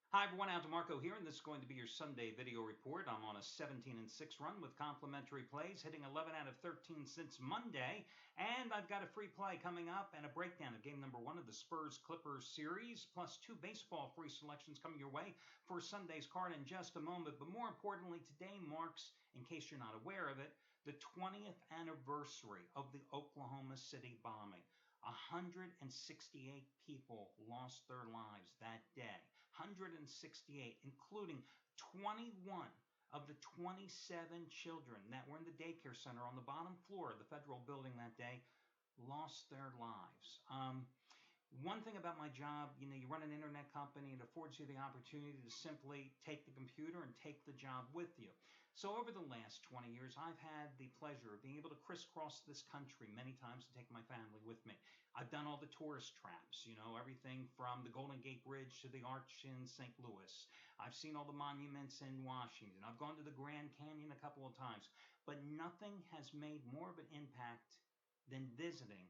Hi everyone, Al DeMarco here, and this is going to be your Sunday video report. I'm on a 17-6 run with complimentary plays, hitting 11 out of 13 since Monday, and I've got a free play coming up and a breakdown of game number 1 of the Spurs-Clippers series, plus 2 baseball free selections coming your way for Sunday's card in just a moment. But more importantly, today marks, in case you're not aware of it, the 20th anniversary of the Oklahoma City bombing. 168 people lost their lives that day. 168, including 21 of the 27 children that were in the daycare center on the bottom floor of the federal building that day lost their lives. One thing about my job, you run an internet company, it affords you the opportunity to simply take the computer and take the job with you. So over the last 20 years, I've had the pleasure of being able to crisscross this country many times to take my family with me. I've done all the tourist traps, everything from the Golden Gate Bridge to the Arch in St. Louis. I've seen all the monuments in Washington. I've gone to the Grand Canyon a couple of times. But nothing has made more of an impact than visiting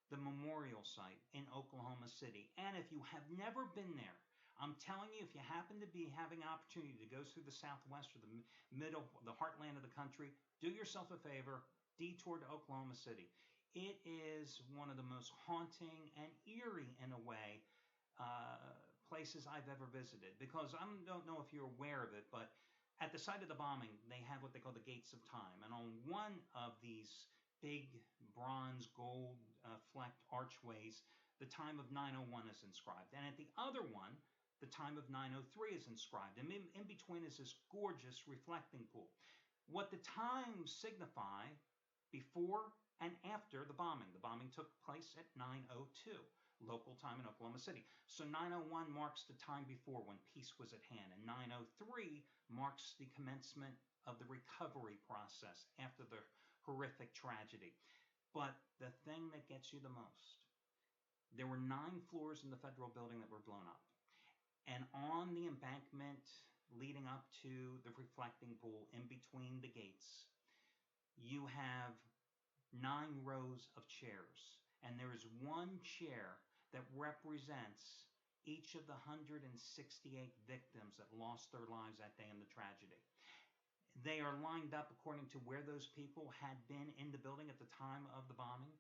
the memorial site in Oklahoma City. And if you have never been there, I'm telling you, if you happen to be having an opportunity to go through the Southwest or the middle, the heartland of the country, do yourself a favor, detour to Oklahoma City. It is one of the most haunting and eerie, in a way, places I've ever visited. Because I don't know if you're aware of it, but at the site of the bombing, they have what they call the Gates of Time. And on one of these big bronze gold flecked archways, the time of 901 is inscribed. And at the other one, the time of 903 is inscribed. And in between is this gorgeous reflecting pool. What the times signify before and after the bombing. The bombing took place at 9:02 local time in Oklahoma City. So 9:01 marks the time before, when peace was at hand, and 9:03 marks the commencement of the recovery process after the horrific tragedy. But the thing that gets you the most, there were 9 floors in the federal building that were blown up. And on the embankment leading up to the reflecting pool, in between the gates, you have 9 rows of chairs. And there is one chair that represents each of the 168 victims that lost their lives that day in the tragedy. They are lined up according to where those people had been in the building at the time of the bombing,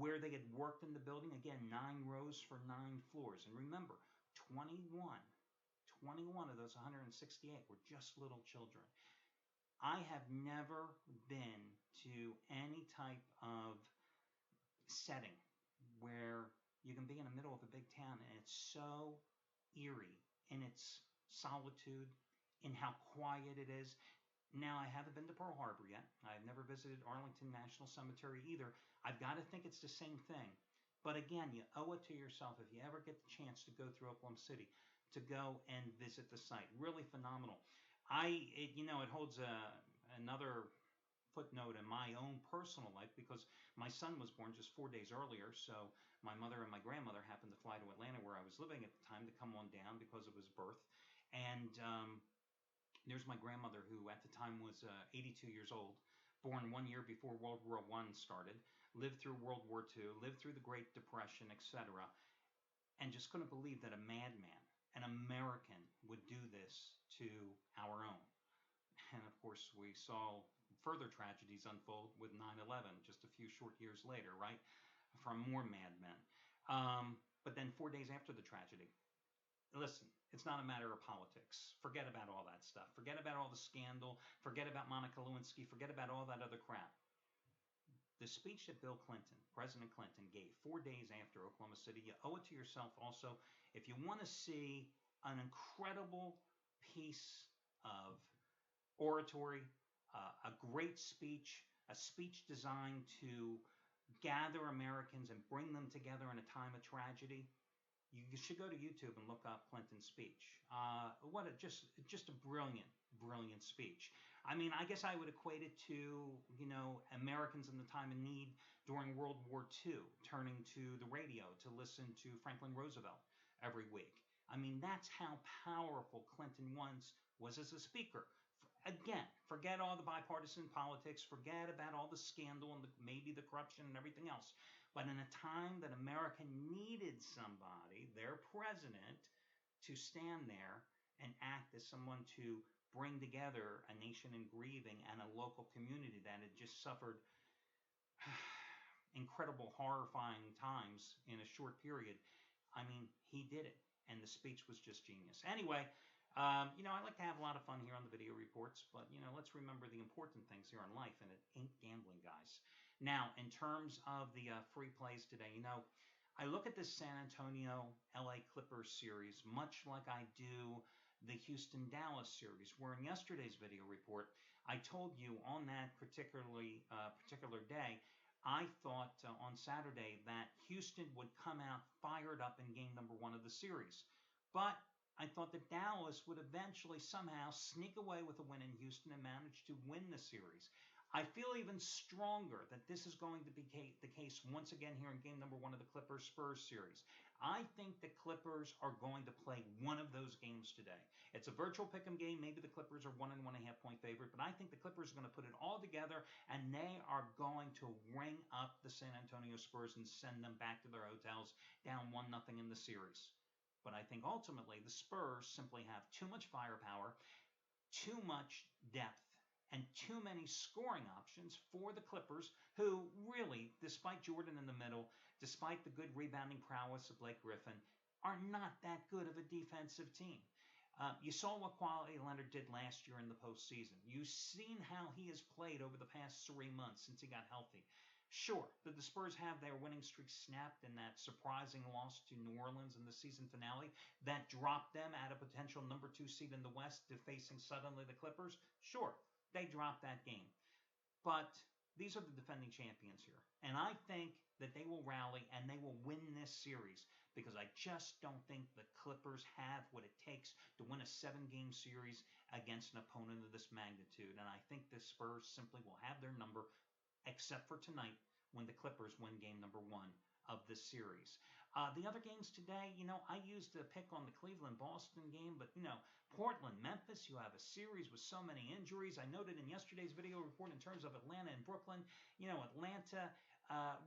where they had worked in the building. Again, 9 rows for 9 floors. And remember, 21 of those 168 were just little children. I have never been to any type of setting where you can be in the middle of a big town and it's so eerie in its solitude, in how quiet it is. Now, I haven't been to Pearl Harbor yet. I've never visited Arlington National Cemetery either. I've got to think it's the same thing. But again, you owe it to yourself, if you ever get the chance to go through Oklahoma City, to go and visit the site. Really phenomenal. It holds another footnote in my own personal life, because my son was born just 4 days earlier. So my mother and my grandmother happened to fly to Atlanta, where I was living at the time, to come on down because of his birth. And there's my grandmother, who at the time was 82 years old, born 1 year before World War I started, lived through World War II, lived through the Great Depression, etc., and just couldn't believe that a madman, an American, would do this to our own. And of course, we saw further tragedies unfold with 9/11 just a few short years later, right, from more madmen. But then 4 days after the tragedy, listen, it's not a matter of politics. Forget about all that stuff. Forget about all the scandal. Forget about Monica Lewinsky. Forget about all that other crap. The speech that President Clinton, gave 4 days after Oklahoma City, you owe it to yourself also. If you want to see an incredible piece of oratory, a great speech, a speech designed to gather Americans and bring them together in a time of tragedy, you should go to YouTube and look up Clinton's speech. Just a brilliant speech. I mean, I guess I would equate it to, Americans in the time of need during World War II, turning to the radio to listen to Franklin Roosevelt every week. I mean, that's how powerful Clinton was as a speaker. Again, forget all the bipartisan politics, forget about all the scandal and maybe the corruption and everything else. But in a time that America needed somebody, their president, to stand there and act as someone to bring together a nation in grieving and a local community that had just suffered incredible, horrifying times in a short period. I mean, he did it, and the speech was just genius. Anyway, I like to have a lot of fun here on the video reports, but, let's remember the important things here in life, and it ain't gambling, guys. Now, in terms of the free plays today, I look at this San Antonio LA Clippers series much like I do the Houston-Dallas series, where in yesterday's video report, I told you on that particular day, I thought on Saturday that Houston would come out fired up in game number 1 of the series. But I thought that Dallas would eventually somehow sneak away with a win in Houston and manage to win the series. I feel even stronger that this is going to be the case once again here in game number 1 of the Clippers-Spurs series. I think the Clippers are going to play one of those games today. It's a virtual pick'em game. Maybe the Clippers are 1 and 1.5 point favorite, but I think the Clippers are going to put it all together, and they are going to ring up the San Antonio Spurs and send them back to their hotels down 1-0 in the series. But I think ultimately the Spurs simply have too much firepower, too much depth, and too many scoring options for the Clippers, who really, despite Jordan in the middle, despite the good rebounding prowess of Blake Griffin, are not that good of a defensive team. You saw what Kawhi Leonard did last year in the postseason. You've seen how he has played over the past 3 months since he got healthy. Sure, did the Spurs have their winning streak snapped in that surprising loss to New Orleans in the season finale that dropped them at a potential number 2 seed in the West to facing suddenly the Clippers? Sure, they dropped that game. But these are the defending champions here. And I think that they will rally and they will win this series because I just don't think the Clippers have what it takes to win a 7-game series against an opponent of this magnitude. And I think the Spurs simply will have their number, except for tonight when the Clippers win game number 1 of this series. The other games today, I used a pick on the Cleveland-Boston game, but, Portland-Memphis, you have a series with so many injuries. I noted in yesterday's video report in terms of Atlanta and Brooklyn, Atlanta,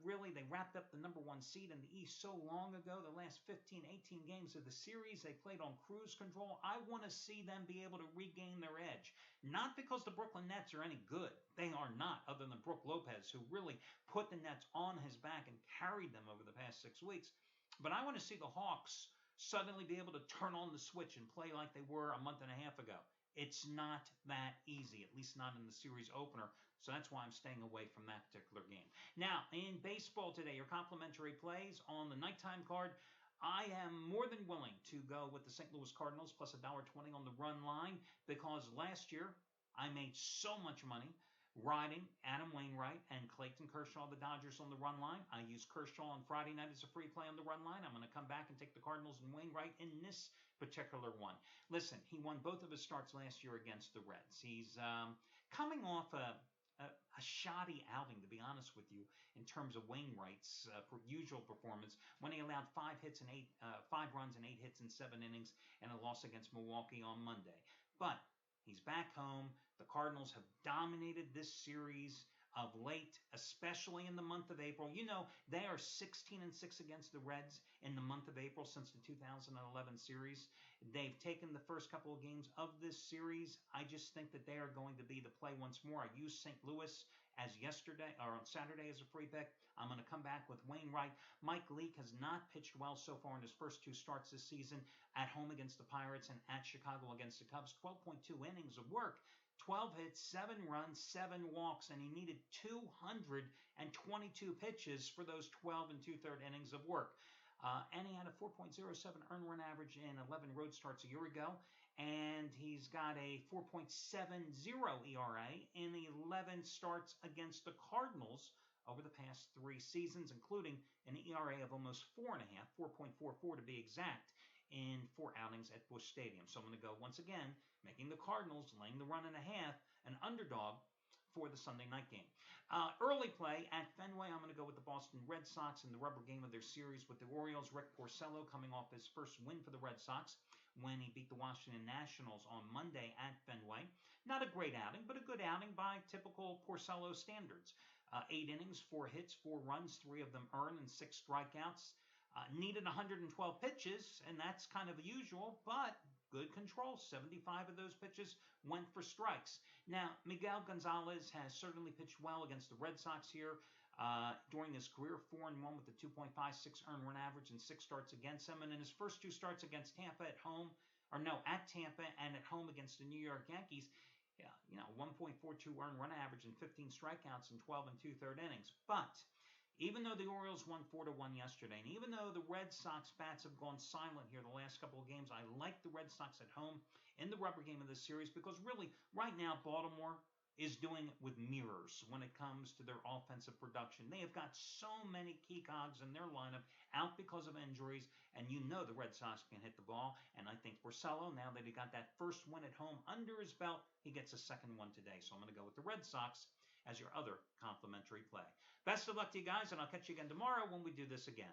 really, they wrapped up the number 1 seed in the East so long ago. The last 15, 18 games of the series, they played on cruise control. I want to see them be able to regain their edge. Not because the Brooklyn Nets are any good. They are not, other than Brook Lopez, who really put the Nets on his back and carried them over the past 6 weeks. But I want to see the Hawks suddenly be able to turn on the switch and play like they were a month and a half ago. It's not that easy, at least not in the series opener, so that's why I'm staying away from that particular game. Now, in baseball today, your complimentary plays on the nighttime card, I am more than willing to go with the St. Louis Cardinals plus $1.20 on the run line because last year I made so much money riding Adam Wainwright and Clayton Kershaw, the Dodgers, on the run line. I used Kershaw on Friday night as a free play on the run line. I'm going to come back and take the Cardinals and Wainwright in this particular one. Listen, he won both of his starts last year against the Reds. He's coming off a shoddy outing, to be honest with you, in terms of Wainwright's usual performance when he allowed 5 runs and 8 hits in 7 innings and a loss against Milwaukee on Monday. But he's back home. The Cardinals have dominated this series of late, especially in the month of April. They are 16-6 against the Reds in the month of April since the 2011 series. They've taken the first couple of games of this series. I just think that they are going to be the play once more. I used St. Louis as on Saturday as a free pick. I'm going to come back with Wainwright. Mike Leake has not pitched well so far in his first 2 starts this season, at home against the Pirates and at Chicago against the Cubs. 12.2 innings of work. 12 hits, 7 runs, 7 walks, and he needed 222 pitches for those 12 and 2/3 innings of work. And he had a 4.07 earned run average in 11 road starts a year ago, and he's got a 4.70 ERA in 11 starts against the Cardinals over the past 3 seasons, including an ERA of almost 4.5, 4.44 to be exact, in 4 outings at Busch Stadium. So I'm going to go once again, making the Cardinals, laying the 1.5, an underdog for the Sunday night game. Early play at Fenway, I'm going to go with the Boston Red Sox in the rubber game of their series with the Orioles. Rick Porcello coming off his first win for the Red Sox when he beat the Washington Nationals on Monday at Fenway. Not a great outing, but a good outing by typical Porcello standards. 8 innings, 4 hits, 4 runs, 3 of them earned, and 6 strikeouts. Needed 112 pitches, and that's kind of usual, but good control. 75 of those pitches went for strikes. Now, Miguel Gonzalez has certainly pitched well against the Red Sox here during his career, 4-1 with a 2.56 earned run average and 6 starts against him. And in his first 2 starts against Tampa at home, at Tampa and at home against the New York Yankees, 1.42 earned run average and 15 strikeouts in 12 and 2/3 innings. But even though the Orioles won 4-1 yesterday, and even though the Red Sox bats have gone silent here the last couple of games, I like the Red Sox at home in the rubber game of this series because really, right now, Baltimore is doing it with mirrors when it comes to their offensive production. They have got so many key cogs in their lineup out because of injuries, and the Red Sox can hit the ball. And I think Porcello, now that he got that first win at home under his belt, he gets a second one today. So I'm going to go with the Red Sox as your other complimentary play. Best of luck to you guys, and I'll catch you again tomorrow when we do this again.